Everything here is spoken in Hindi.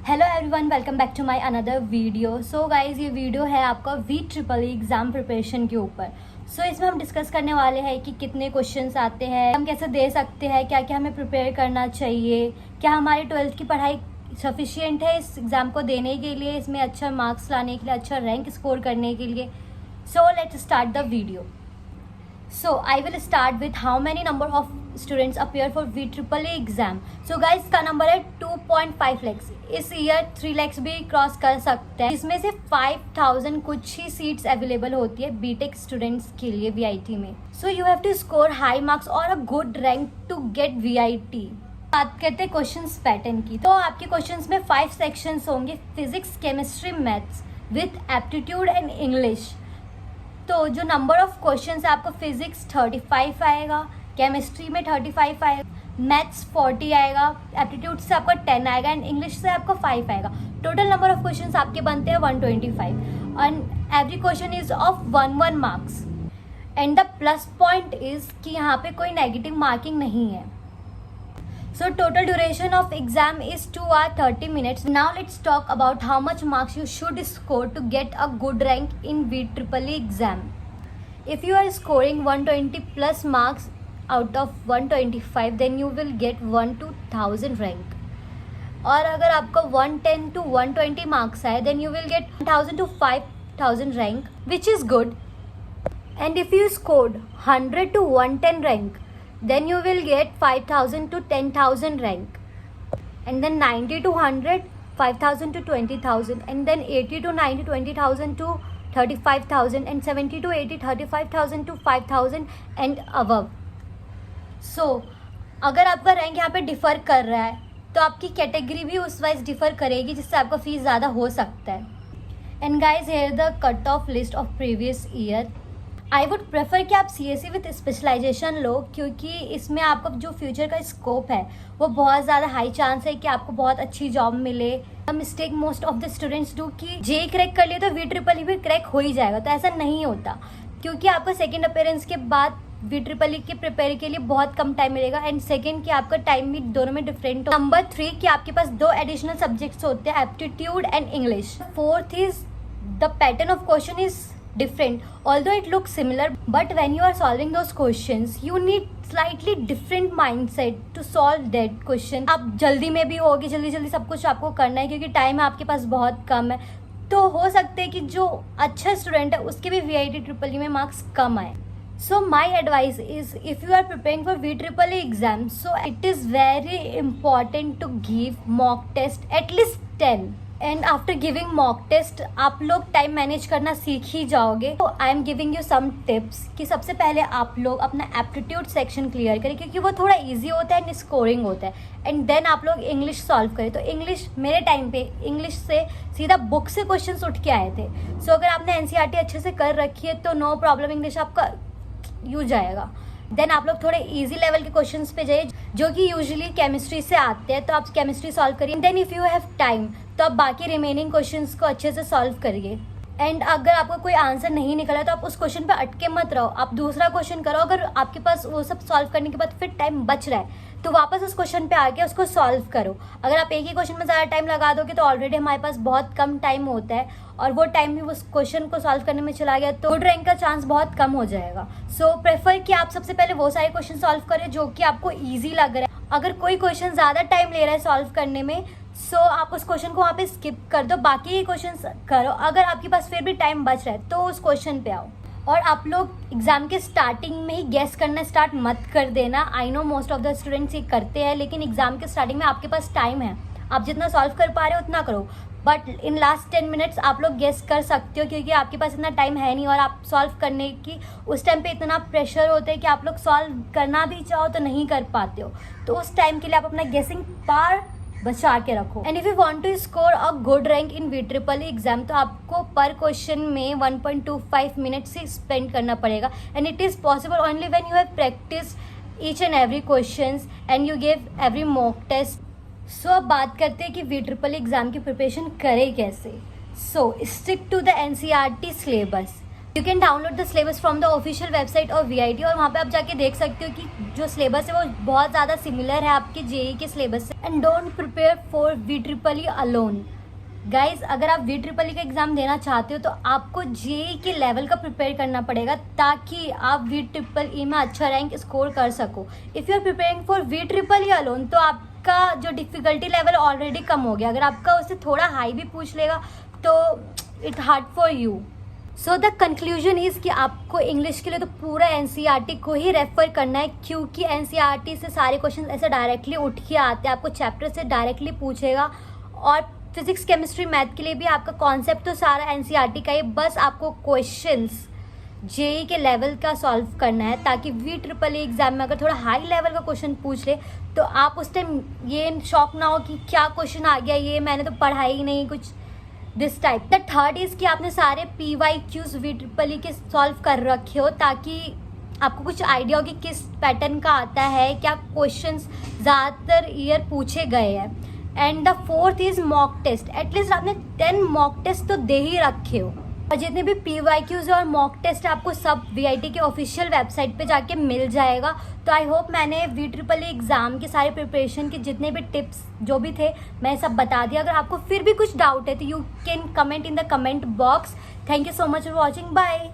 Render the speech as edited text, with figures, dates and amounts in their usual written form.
Hello everyone, welcome back to my another video. So guys, ये वीडियो है आपका VEE एग्ज़ाम प्रिपरेशन के ऊपर। इसमें हम डिस्कस करने वाले हैं कि कितने क्वेश्चंस आते हैं, हम कैसे दे सकते हैं, क्या क्या हमें प्रिपेयर करना चाहिए, क्या हमारी 12th की पढ़ाई सफिशिएंट है इस एग्ज़ाम को देने के लिए, इसमें अच्छा मार्क्स लाने के लिए, अच्छा रैंक स्कोर करने के लिए। So let's start the video. So I will start with how many number of students appear for VEE exam. So guys, इसका नंबर है 2.5 lakhs। इस ईयर 3 lakhs भी क्रॉस कर सकते हैं। इसमें से 5000 कुछ ही सीट्स अवेलेबल होती है बीटेक स्टूडेंट्स के लिए VIT में। So you have to score high marks और a good rank to get VIT। बात करते हैं क्वेश्चंस पैटर्न की। तो आपके क्वेश्चंस में 5 सेक्शंस होंगे, physics, chemistry, maths with aptitude and English. तो जो नंबर ऑफ क्वेश्चंस है, आपको फिजिक्स 35 आएगा, केमिस्ट्री में 35 आएगा, मैथ्स 40 आएगा, एप्टीट्यूड से आपका 10 आएगा एंड इंग्लिश से आपका 5 आएगा। टोटल नंबर ऑफ क्वेश्चंस आपके बनते हैं 125 and every question is of 1 marks. And the plus point is कि यहाँ पे कोई नेगेटिव मार्किंग नहीं है। So total duration of exam is 2 hours 30 minutes. Now let's talk about how much marks you should score to get a good rank in VEE exam. If you are scoring 120 plus marks out of 125, then you will get 1 to 1000 rank. और अगर आपका 110 to 120 marks आए, then you will get 1000 to 5000 rank, which is good. And if you scored 100 to 110 rank, then you will get 5000 to 10000 rank, and then 90 to 100, 5000 to 20000, and then 80 to 90, 20000 to 35000, and 70 to 80, 35000 to 5000 and above. So अगर आपका रैंक यहाँ पे डिफ़र कर रहा है तो आपकी कैटेगरी भी उस वाइज डिफ़र करेगी, जिससे आपका फीस ज़्यादा हो सकता है। And guys, here the cut off list of previous year. I would prefer कि आप CSE विथ स्पेशलाइजेशन लो, क्योंकि इसमें आपका जो फ्यूचर का स्कोप है वो बहुत ज़्यादा हाई चांस है कि आपको बहुत अच्छी जॉब मिले। Mistake most of the students do कि JEE क्रैक कर लिए तो VEE भी क्रैक हो ही जाएगा, तो ऐसा नहीं होता, क्योंकि आपको सेकेंड अपीयरेंस के बाद VEE के प्रिपेयर के लिए बहुत कम टाइम मिलेगा। एंड सेकेंड कि आपका टाइम भी दोनों में डिफरेंट हो। नंबर 3 कि आपके पास 2 एडिशनल सब्जेक्ट्स होते हैं, aptitude and English. 4th is the pattern of question is different, although it looks similar, but when you are solving those questions you need slightly different mindset to solve that question. आप जल्दी में भी होगी, जल्दी सब कुछ आपको करना है, क्योंकि टाइम आपके पास बहुत कम है। तो हो सकता है कि जो अच्छा स्टूडेंट है उसके भी VIT में मार्क्स कम आए। So my advice is, if you are preparing for VEE exam, so it is very important to give mock test at least 10. And after giving mock test आप लोग टाइम मैनेज करना सीख ही जाओगे। तो I am giving you some tips कि सबसे पहले आप लोग अपना एप्टीट्यूड सेक्शन क्लियर करें, क्योंकि वो थोड़ा इजी होता है एंड स्कोरिंग होता है। एंड देन आप लोग इंग्लिश सॉल्व करें। तो इंग्लिश, मेरे टाइम पे इंग्लिश से सीधा बुक से क्वेश्चंस उठ के आए थे। सो अगर आपने NCERT अच्छे से कर रखी है तो नो प्रॉब्लम, इंग्लिश आपका यूज जाएगा। देन आप लोग थोड़े इजी लेवल के क्वेश्चंस पे जाइए, जो कि यूजुअली केमिस्ट्री से आते हैं, तो आप केमिस्ट्री सॉल्व करिए। Then if you have time तो आप बाकी रिमेनिंग क्वेश्चंस को अच्छे से सॉल्व करिए। एंड अगर आपको कोई आंसर नहीं निकला तो आप उस क्वेश्चन पे अटके मत रहो, आप दूसरा क्वेश्चन करो। अगर आपके पास वो सब सॉल्व करने के बाद फिर टाइम बच रहा है तो वापस उस क्वेश्चन पे आके उसको सॉल्व करो। अगर आप एक ही क्वेश्चन में ज़्यादा टाइम लगा दोगे तो ऑलरेडी हमारे पास बहुत कम टाइम होता है, और वो टाइम भी उस क्वेश्चन को सॉल्व करने में चला गया तो गुड रैंक का चांस बहुत कम हो जाएगा। सो प्रेफर कि आप सबसे पहले वो सारे क्वेश्चन सॉल्व करें जो कि आपको ईजी लग रहा है। अगर कोई क्वेश्चन ज़्यादा टाइम ले रहा है सॉल्व करने में, सो आप उस क्वेश्चन को वहाँ पे स्किप कर दो, बाकी क्वेश्चन करो। अगर आपके पास फिर भी टाइम बच रहा है तो उस क्वेश्चन पे आओ। और आप लोग एग्जाम के स्टार्टिंग में ही गेस करना स्टार्ट मत कर देना। I know most of the students ये करते हैं, लेकिन एग्जाम के स्टार्टिंग में आपके पास टाइम है, आप जितना सॉल्व कर पा रहे हो उतना करो। बट इन लास्ट 10 मिनट्स आप लोग गेस कर सकते हो, क्योंकि आपके पास इतना टाइम है नहीं, और आप सॉल्व करने की उस टाइम पे इतना प्रेशर होता है कि आप लोग सॉल्व करना भी चाहो तो नहीं कर पाते हो। तो उस टाइम के लिए आप अपना गेसिंग पावर बचा के रखो। And if you want to score a good rank in VEE exam, तो आपको पर क्वेश्चन में 1.25 मिनट से स्पेंड करना पड़ेगा। And it is possible only when you have practice each and every questions and you give every mock test. So अब बात करते हैं कि VEE एग्जाम की प्रिपरेशन करें कैसे। So stick to the NCERT syllabus. You can download the syllabus from the official website और VIT, और वहाँ पे आप जाके देख सकते हो कि जो सिलेबस है वो बहुत ज़्यादा सिमिलर है आपके JEE के सिलेबस से। And don't prepare for VEEE alone. Guys, अगर आप VEEE का एग्जाम देना चाहते हो तो आपको JEE के लेवल का प्रिपेयर करना पड़ेगा ताकि आप VEEE में अच्छा रैंक स्कोर कर सको। If you are preparing for VEEE alone तो आपका जो डिफ़िकल्टी लेवल ऑलरेडी कम हो गया। अगर आपका उससे थोड़ा हाई भी पूछ लेगा तो it hard for you. So the conclusion is कि आपको इंग्लिश के लिए तो पूरा NCERT को ही रेफर करना है, क्योंकि NCERT से सारे क्वेश्चन ऐसे डायरेक्टली उठ के आते हैं, आपको चैप्टर से डायरेक्टली पूछेगा। और फिजिक्स, केमिस्ट्री, मैथ के लिए भी आपका कॉन्सेप्ट तो सारा NCERT का ही, बस आपको क्वेश्चंस JEE के लेवल का सॉल्व करना है ताकि VEEE एग्जाम में अगर थोड़ा हाई लेवल का क्वेश्चन पूछ ले तो आप उस टाइम ये शॉक ना हो कि क्या क्वेश्चन आ गया, ये मैंने तो पढ़ा ही नहीं कुछ, this type. The third is कि आपने सारे PYQs VEEE के सॉल्व कर रखे हो ताकि आपको कुछ आइडिया हो कि किस पैटर्न का आता है, क्या क्वेश्चंस ज़्यादातर ईयर पूछे गए हैं। And the fourth is mock test. At least आपने 10 मॉक टेस्ट तो दे ही रखे हो, और जितने भी PYQs और मॉक टेस्ट आपको सब VIT के ऑफिशियल वेबसाइट पे जाके मिल जाएगा। तो आई होप मैंने VEEE एग्ज़ाम के सारे प्रिपरेशन के जितने भी टिप्स जो भी थे मैं सब बता दिया। अगर आपको फिर भी कुछ डाउट है तो you can comment in the comment box. Thank you so much for watching, bye.